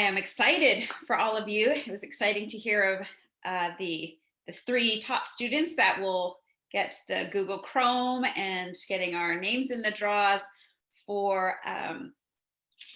am excited for all of you. It was exciting to hear of the 3 top students that will get the Google Chrome and getting our names in the draws for that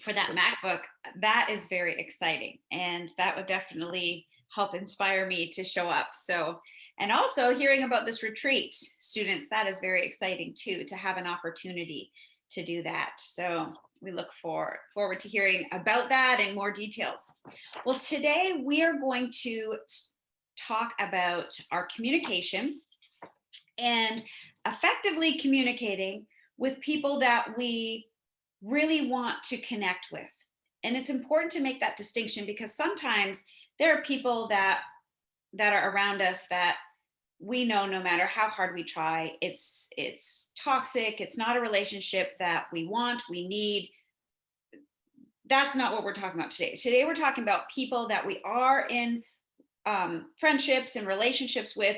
MacBook. That is very exciting, and that would definitely help inspire me to show up. So, and also hearing about this retreat, students, that is very exciting too, to have an opportunity to do that. So we look forward to hearing about that and more details. Well, today we are going to talk about our communication and effectively communicating with people that we really want to connect with. And it's important to make that distinction because sometimes there are people that are around us that we know no matter how hard we try, it's toxic. It's not a relationship that we want, we need. That's not what we're talking about today. Today we're talking about people that we are in friendships and relationships with,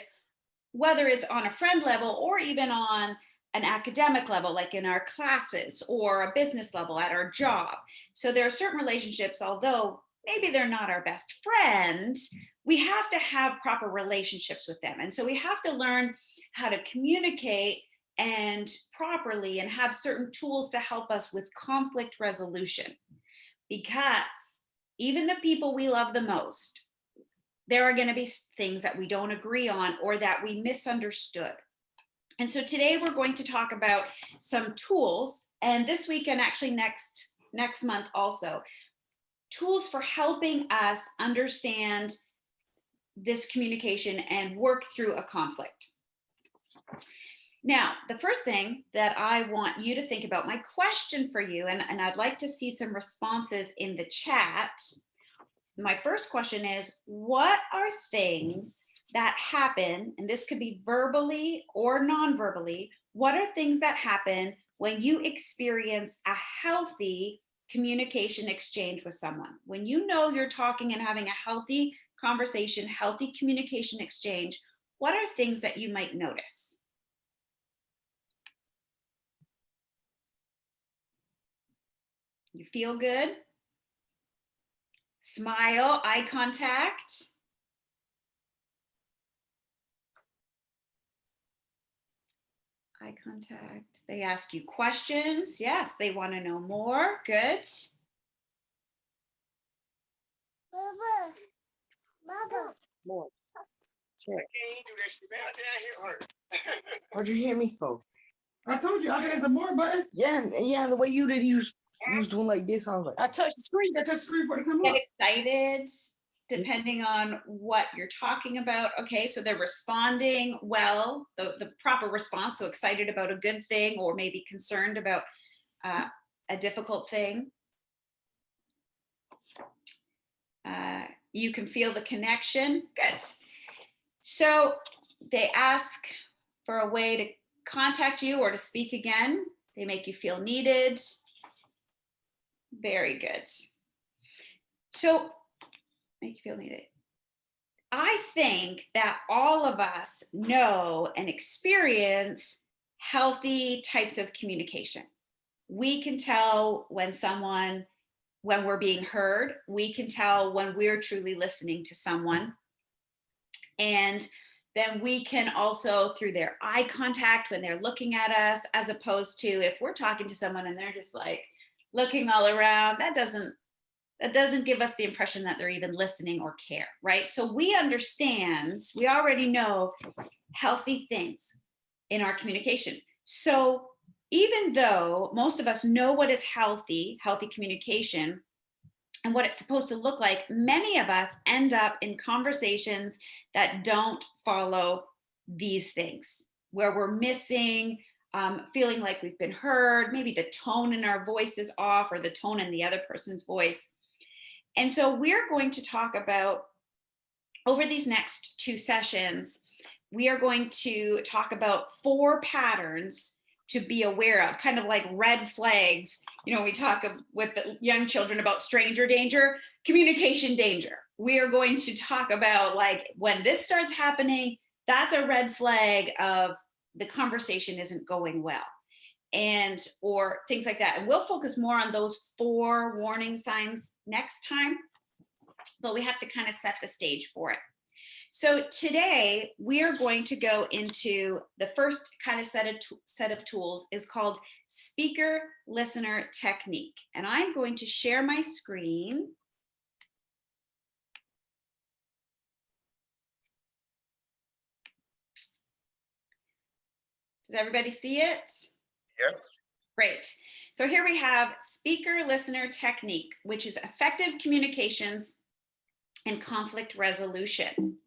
whether it's on a friend level or even on an academic level, like in our classes, or a business level at our job. So there are certain relationships, although maybe they're not our best friend, we have to have proper relationships with them. And so we have to learn how to communicate and properly and have certain tools to help us with conflict resolution. Because even the people we love the most, there are going to be things that we don't agree on or that we misunderstood. And so today we're going to talk about some tools, and this week and actually next month also, tools for helping us understand this communication and work through a conflict. Now, the first thing that I want you to think about, my question for you, and I'd like to see some responses in the chat. My first question is, what are things that happen, and this could be verbally or non-verbally, what are things that happen when you experience a healthy communication exchange with someone? When you know you're talking and having a healthy conversation, healthy communication exchange, what are things that you might notice? You feel good? Smile, eye contact. Eye contact. They ask you questions. Yes, they want to know more. Good. Baba. More. Check. I can't do that shit, man. I hurt. What'd you hit me for? I told you, I said there's a more button. Yeah, the way you did, you was doing like this. I was like, I touched the screen. I touched the screen for it to come Get up. excited depending on what you're talking about. Okay, so they're responding well, the proper response, so excited about a good thing or maybe concerned about a difficult thing. You can feel the connection. Good. So they ask for a way to contact you or to speak again. They make you feel needed. Very good. So make you feel needed. I think that all of us know and experience healthy types of communication. We can tell when we're being heard. We can tell when we're truly listening to someone. And then we can also, through their eye contact when they're looking at us, as opposed to if we're talking to someone and they're just like looking all around, that doesn't give us the impression that they're even listening or care, right? So we already know healthy things in our communication. So even though most of us know what is healthy communication and what it's supposed to look like, many of us end up in conversations that don't follow these things, where we're missing, feeling like we've been heard, maybe the tone in our voice is off or the tone in the other person's voice. And so we're going to talk about, over these next 2 sessions, we are going to talk about 4 patterns to be aware of, kind of like red flags. You know, we talk with the young children about stranger danger, communication danger. We are going to talk about, like, when this starts happening, that's a red flag of the conversation isn't going well, or things like that. And we'll focus more on those 4 warning signs next time. but we have to kind of set the stage for it. So today we are going to go into the first kind of set of tools is called speaker listener technique. And I'm going to share my screen. Does everybody see it? Yes. Great. So here we have speaker listener technique, which is effective communications and conflict resolution.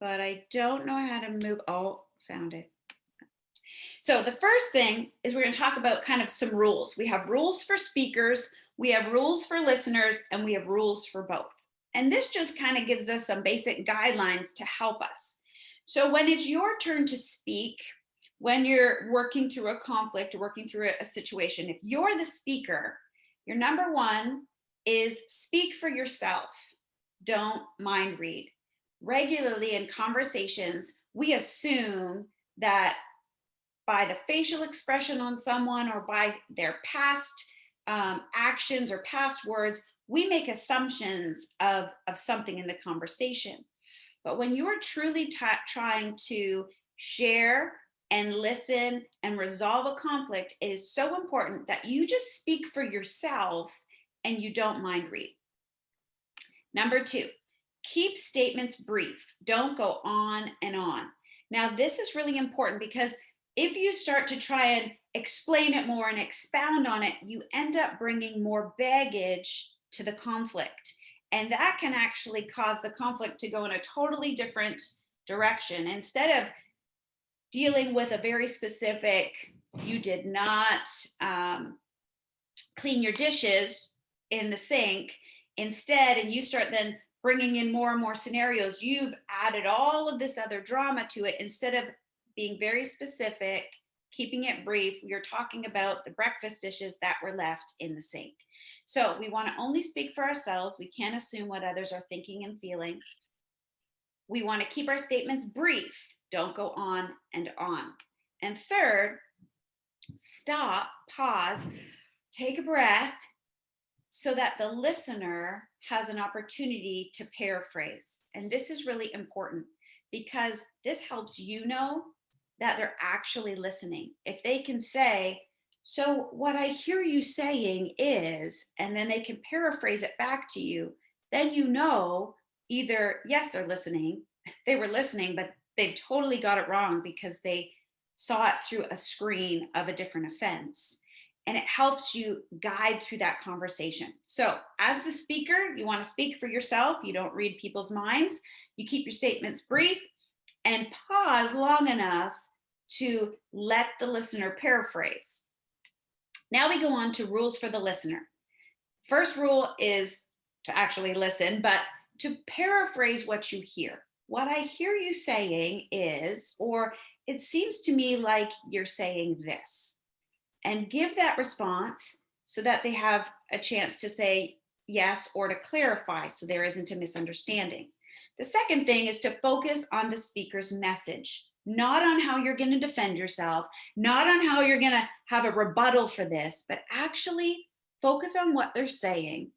But I don't know how to move. Oh, found it. So the first thing is we're going to talk about kind of some rules. We have rules for speakers, we have rules for listeners, and we have rules for both. And this just kind of gives us some basic guidelines to help us. So when it's your turn to speak, when you're working through a conflict or working through a situation, if you're the speaker, your number one is speak for yourself. Don't mind read. Regularly in conversations, we assume that by the facial expression on someone or by their past actions or past words, we make assumptions of something in the conversation. But when you're truly trying to share and listen and resolve a conflict, it is so important that you just speak for yourself and you don't mind read. Number two, keep statements brief. Don't go on and on. Now, this is really important because if you start to try and explain it more and expound on it, you end up bringing more baggage to the conflict. And that can actually cause the conflict to go in a totally different direction. Instead of dealing with a very specific, you did not clean your dishes in the sink, instead, and you start then bringing in more and more scenarios, you've added all of this other drama to it. Instead of being very specific, keeping it brief, we are talking about the breakfast dishes that were left in the sink. So we want to only speak for ourselves. We can't assume what others are thinking and feeling. We want to keep our statements brief. Don't go on and on. And third, stop, pause, take a breath so that the listener has an opportunity to paraphrase. And this is really important because this helps you know that they're actually listening. If they can say, so what I hear you saying is, and then they can paraphrase it back to you, then you know either, yes, they're listening, they were listening, but they've totally got it wrong because they saw it through a screen of a different offense. And it helps you guide through that conversation. So as the speaker, you want to speak for yourself. You don't read people's minds. You keep your statements brief and pause long enough to let the listener paraphrase. Now we go on to rules for the listener. First rule is to actually listen, but to paraphrase what you hear. What I hear you saying is, or it seems to me like you're saying this. And give that response so that they have a chance to say yes or to clarify so there isn't a misunderstanding. The second thing is to focus on the speaker's message, not on how you're going to defend yourself, not on how you're going to have a rebuttal for this, but actually focus on what they're saying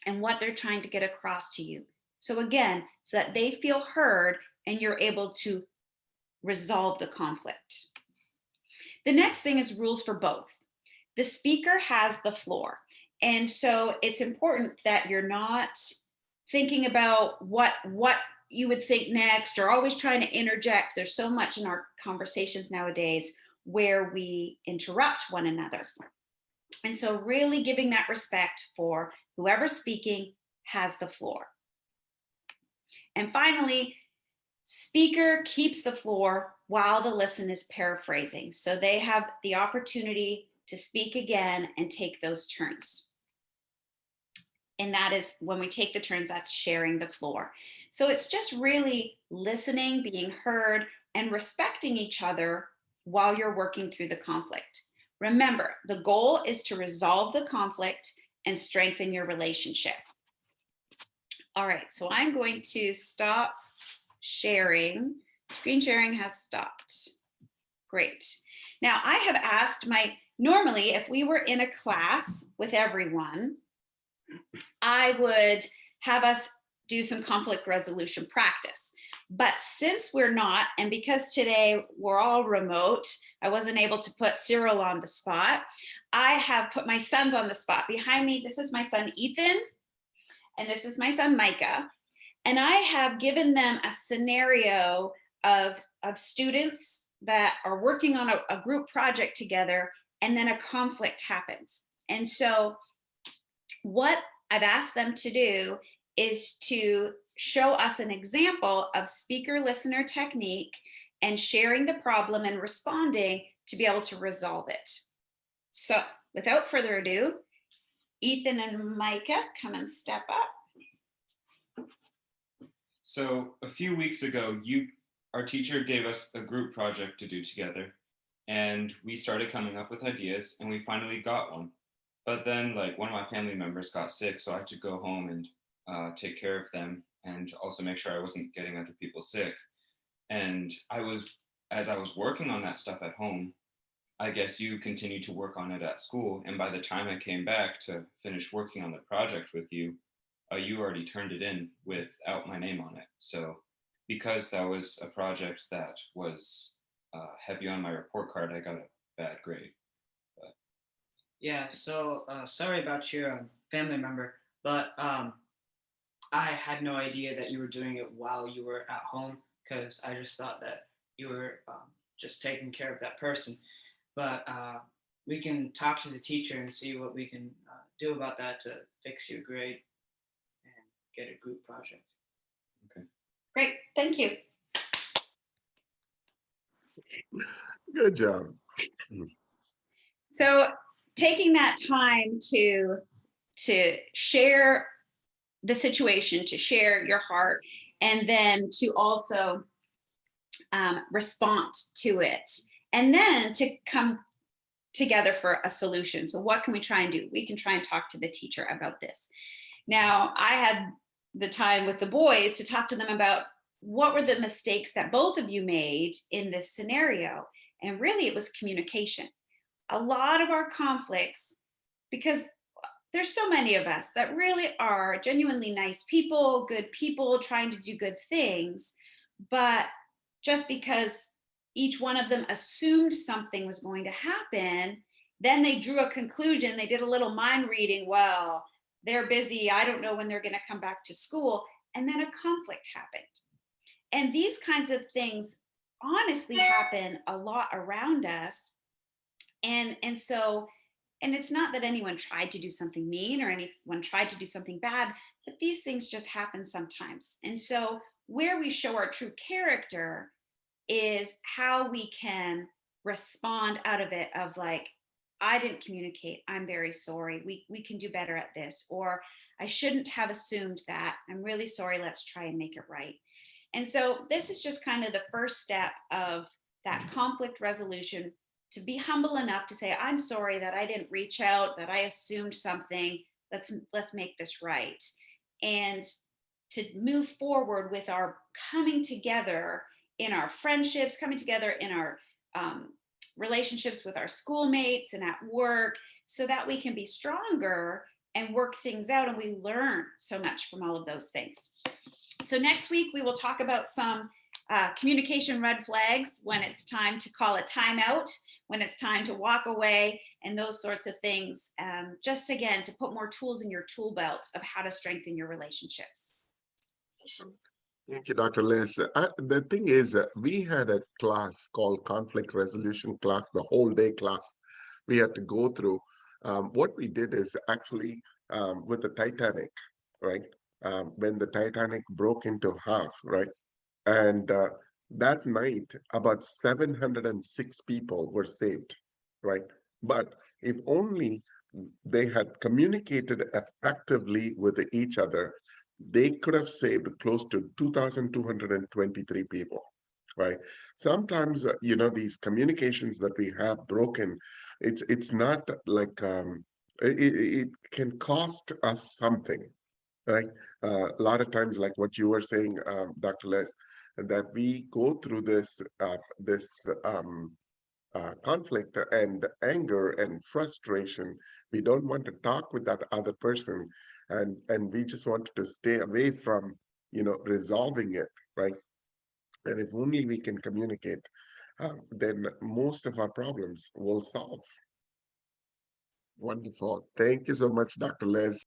and what they're trying to get across to you. So again, so that they feel heard and you're able to resolve the conflict. The next thing is rules for both. The speaker has the floor. And so it's important that you're not thinking about what you would think next or always trying to interject. There's so much in our conversations nowadays where we interrupt one another. And so really giving that respect for whoever's speaking has the floor. And finally, speaker keeps the floor while the listen is paraphrasing. So they have the opportunity to speak again and take those turns. And that is when we take the turns, that's sharing the floor. So it's just really listening, being heard, and respecting each other while you're working through the conflict. Remember, the goal is to resolve the conflict and strengthen your relationship. All right, so I'm going to stop sharing. Screen sharing has stopped. Great. Now I have asked normally if we were in a class with everyone, I would have us do some conflict resolution practice. But since we're not, and because today we're all remote, I wasn't able to put Cyril on the spot. I have put my sons on the spot. Behind me, this is my son Ethan, and this is my son Micah. And I have given them a scenario of students that are working on a group project together, and then a conflict happens. And so what I've asked them to do is to show us an example of speaker listener technique and sharing the problem and responding to be able to resolve it. So without further ado, Ethan and Micah, come and step up. So a few weeks ago, our teacher gave us a group project to do together, and we started coming up with ideas, and we finally got one. But then, like, one of my family members got sick, so I had to go home and take care of them, and also make sure I wasn't getting other people sick. And as I was working on that stuff at home, I guess you continued to work on it at school, and by the time I came back to finish working on the project with you, you already turned it in without my name on it. So because that was a project that was heavy on my report card, I got a bad grade. But Yeah, so sorry about your family member, but I had no idea that you were doing it while you were at home, because I just thought that you were just taking care of that person. But we can talk to the teacher and see what we can do about that to fix your grade and get a group project. okay. Great, thank you. Good job. So taking that time to share the situation, to share your heart, and then to also respond to it, and then to come together for a solution. So what can we try and do? We can try and talk to the teacher about this. Now, I had the time with the boys to talk to them about what were the mistakes that both of you made in this scenario. And really it was communication. A lot of our conflicts, because there's so many of us that really are genuinely nice people, good people, trying to do good things, but just because each one of them assumed something was going to happen, then they drew a conclusion, they did a little mind reading, well, they're busy, I don't know when they're going to come back to school, and then a conflict happened. And these kinds of things honestly happen a lot around us. And so, and it's not that anyone tried to do something mean or anyone tried to do something bad, but these things just happen sometimes. And so where we show our true character is how we can respond out of it, of like, I didn't communicate, I'm very sorry, we can do better at this, or I shouldn't have assumed that, I'm really sorry, let's try and make it right. And so this is just kind of the first step of that conflict resolution, to be humble enough to say, I'm sorry that I didn't reach out, that I assumed something, let's make this right. And to move forward with our coming together in our friendships, coming together in our relationships with our schoolmates and at work, so that we can be stronger and work things out, and we learn so much from all of those things. So next week we will talk about some communication red flags, when it's time to call a timeout, when it's time to walk away, and those sorts of things, just again to put more tools in your tool belt of how to strengthen your relationships. Awesome. Thank you, Dr. Liz. The thing is, we had a class called conflict resolution class, the whole day class we had to go through. What we did is actually with the Titanic, right? When the Titanic broke into half, right? And that night, about 706 people were saved, right? But if only they had communicated effectively with each other, they could have saved close to 2,223 people, right? Sometimes, these communications that we have broken, it's not like, it can cost us something, right? A lot of times, like what you were saying, Dr. Les, that we go through this conflict and anger and frustration. We don't want to talk with that other person. and we just wanted to stay away from, resolving it, right? And if only we can communicate, then most of our problems will solve. Wonderful. Thank you so much, Dr. Les.